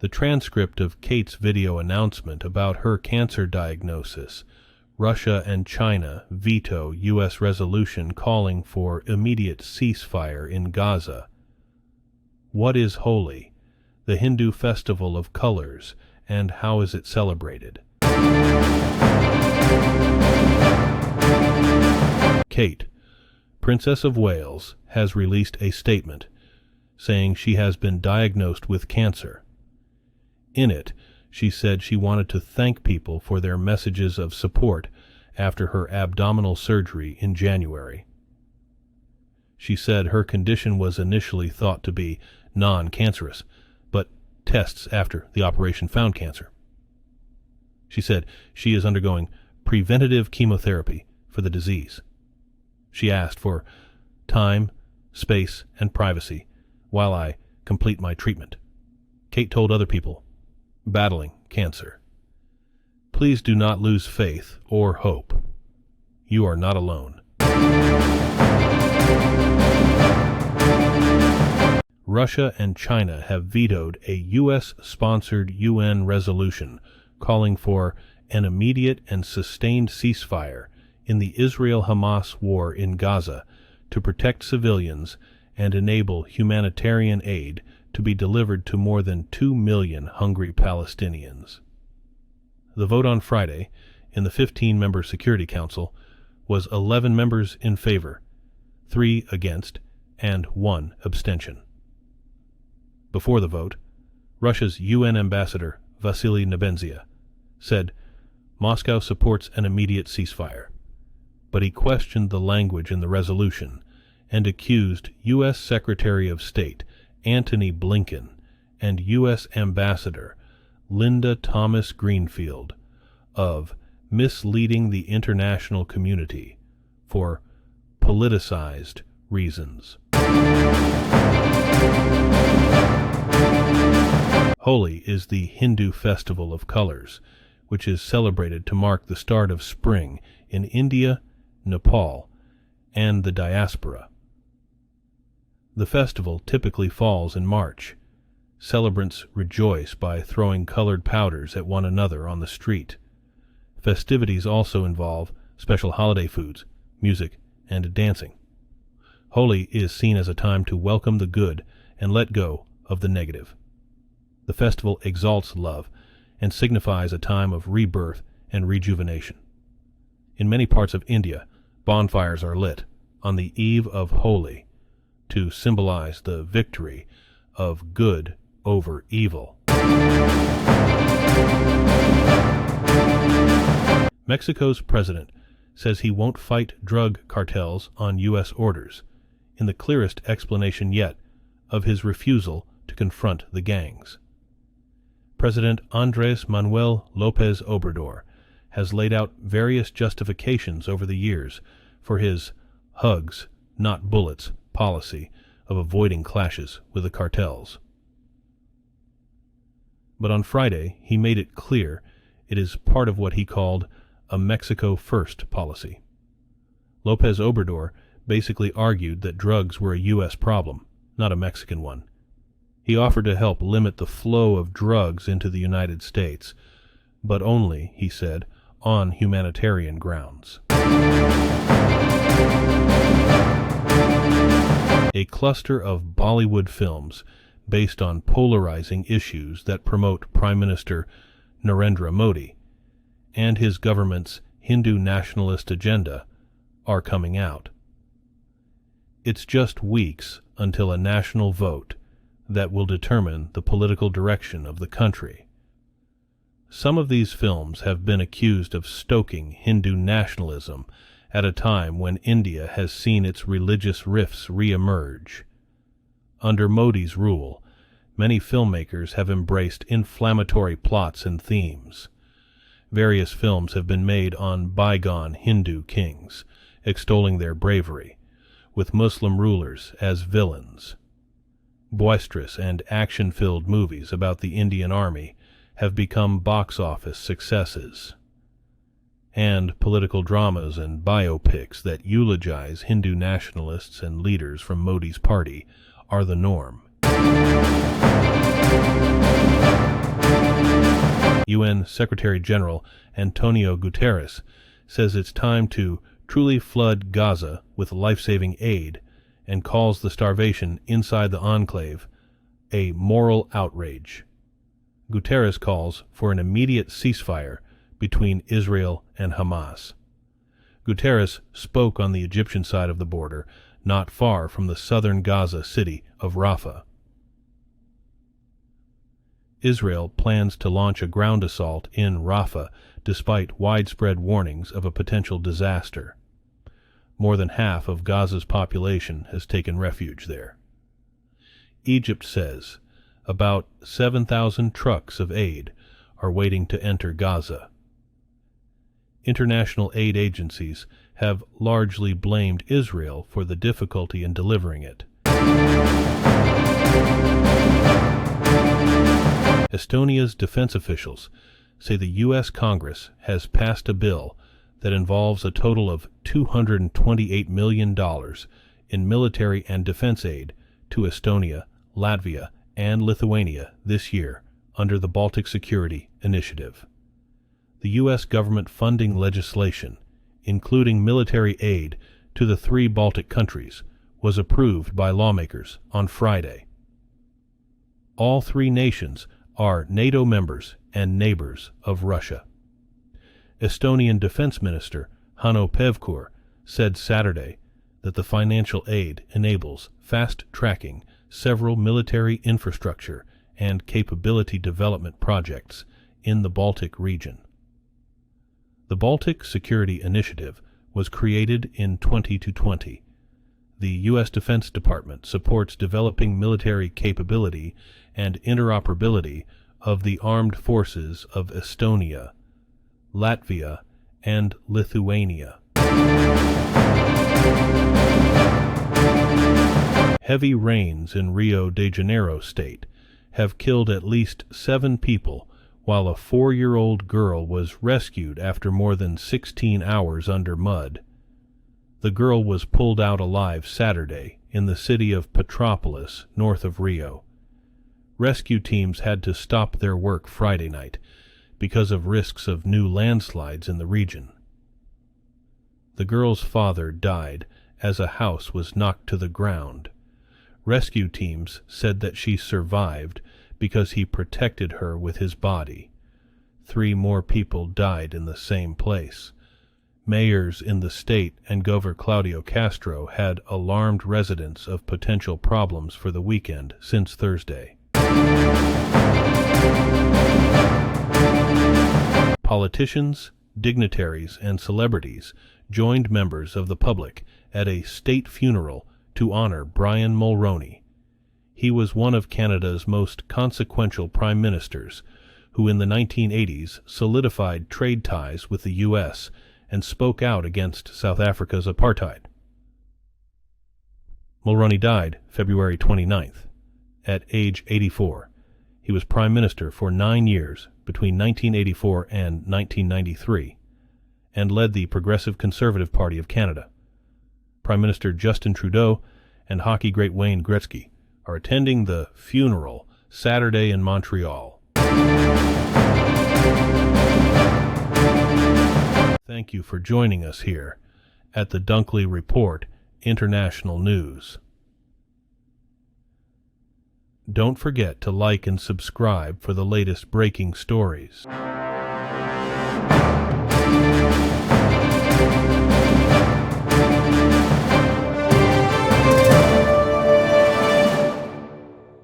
The transcript of Kate's video announcement about her cancer diagnosis. Russia and China veto U.S. resolution calling for immediate ceasefire in Gaza. What is Holi, the Hindu festival of colors, and how is it celebrated? Kate, Princess of Wales, has released a statement saying she has been diagnosed with cancer. In it, she said she wanted to thank people for their messages of support after her abdominal surgery in January. She said her condition was initially thought to be non-cancerous, but tests after the operation found cancer. She said she is undergoing preventative chemotherapy for the disease. She asked for time, space, and privacy while I complete my treatment. Kate told other people battling cancer, "Please do not lose faith or hope. You are not alone." Russia and China have vetoed a U.S.-sponsored UN resolution calling for an immediate and sustained ceasefire in the Israel-Hamas war in Gaza to protect civilians and enable humanitarian aid to be delivered to more than 2 million hungry Palestinians. The vote on Friday in the 15-member Security Council was 11 members in favor, 3 against, and 1 abstention. Before the vote, Russia's UN ambassador, Vasily Nebenzia, said Moscow supports an immediate ceasefire, but he questioned the language in the resolution and accused U.S. Secretary of State Antony Blinken and U.S. Ambassador Linda Thomas Greenfield of misleading the international community for politicized reasons. Holi is the Hindu festival of colors, which is celebrated to mark the start of spring in India, Nepal, and the diaspora. The festival typically falls in March. Celebrants rejoice by throwing colored powders at one another on the street. Festivities also involve special holiday foods, music, and dancing. Holi is seen as a time to welcome the good and let go of the negative. The festival exalts love and signifies a time of rebirth and rejuvenation. In many parts of India, bonfires are lit on the eve of Holi to symbolize the victory of good over evil. Mexico's president says he won't fight drug cartels on U.S. orders, in the clearest explanation yet of his refusal to confront the gangs. President Andrés Manuel López Obrador has laid out various justifications over the years for his hugs, not bullets policy of avoiding clashes with the cartels. But on Friday, he made it clear it is part of what he called a Mexico First policy. López Obrador basically argued that drugs were a U.S. problem, not a Mexican one. He offered to help limit the flow of drugs into the United States, but only, he said, on humanitarian grounds. A cluster of Bollywood films based on polarizing issues that promote Prime Minister Narendra Modi and his government's Hindu nationalist agenda are coming out. It's just weeks until a national vote that will determine the political direction of the country. Some of these films have been accused of stoking Hindu nationalism at a time when India has seen its religious rifts re-emerge. Under Modi's rule, many filmmakers have embraced inflammatory plots and themes. Various films have been made on bygone Hindu kings, extolling their bravery, with Muslim rulers as villains. Boisterous and action-filled movies about the Indian Army have become box office successes. And political dramas and biopics that eulogize Hindu nationalists and leaders from Modi's party are the norm. UN Secretary-General Antonio Guterres says it's time to truly flood Gaza with life-saving aid and calls the starvation inside the enclave a moral outrage. Guterres calls for an immediate ceasefire between Israel and Hamas. Guterres spoke on the Egyptian side of the border, not far from the southern Gaza city of Rafah. Israel plans to launch a ground assault in Rafah despite widespread warnings of a potential disaster. More than half of Gaza's population has taken refuge there. Egypt says about 7,000 trucks of aid are waiting to enter Gaza. International aid agencies have largely blamed Israel for the difficulty in delivering it. Estonia's defense officials say the U.S. Congress has passed a bill that involves a total of $228 million in military and defense aid to Estonia, Latvia, and Lithuania this year under the Baltic Security Initiative. The U.S. government funding legislation, including military aid to the 3 Baltic countries, was approved by lawmakers on Friday. All 3 nations are NATO members and neighbors of Russia. Estonian Defense Minister Hanno Pevkur said Saturday that the financial aid enables fast-tracking several military infrastructure and capability development projects in the Baltic region. The Baltic Security Initiative was created in 2020. The U.S. Defense Department supports developing military capability and interoperability of the armed forces of Estonia, Latvia, and Lithuania. Heavy rains in Rio de Janeiro state have killed at least 7 people, while a 4-year-old girl was rescued after more than 16 hours under mud. The girl was pulled out alive Saturday in the city of Petropolis, north of Rio. Rescue teams had to stop their work Friday night because of risks of new landslides in the region. The girl's father died as a house was knocked to the ground. Rescue teams said that she survived because he protected her with his body. 3 more people died in the same place. Mayors in the state and Governor Claudio Castro had alarmed residents of potential problems for the weekend since Thursday. Politicians, dignitaries, and celebrities joined members of the public at a state funeral to honor Brian Mulroney. He was one of Canada's most consequential prime ministers, who in the 1980s solidified trade ties with the U.S. and spoke out against South Africa's apartheid. Mulroney died February 29th, at age 84. He was prime minister for 9 years between 1984 and 1993, and led the Progressive Conservative Party of Canada. Prime Minister Justin Trudeau and hockey great Wayne Gretzky are attending the funeral Saturday in Montreal. Thank you for joining us here at the Dunkley Report International News. Don't forget to like and subscribe for the latest breaking stories.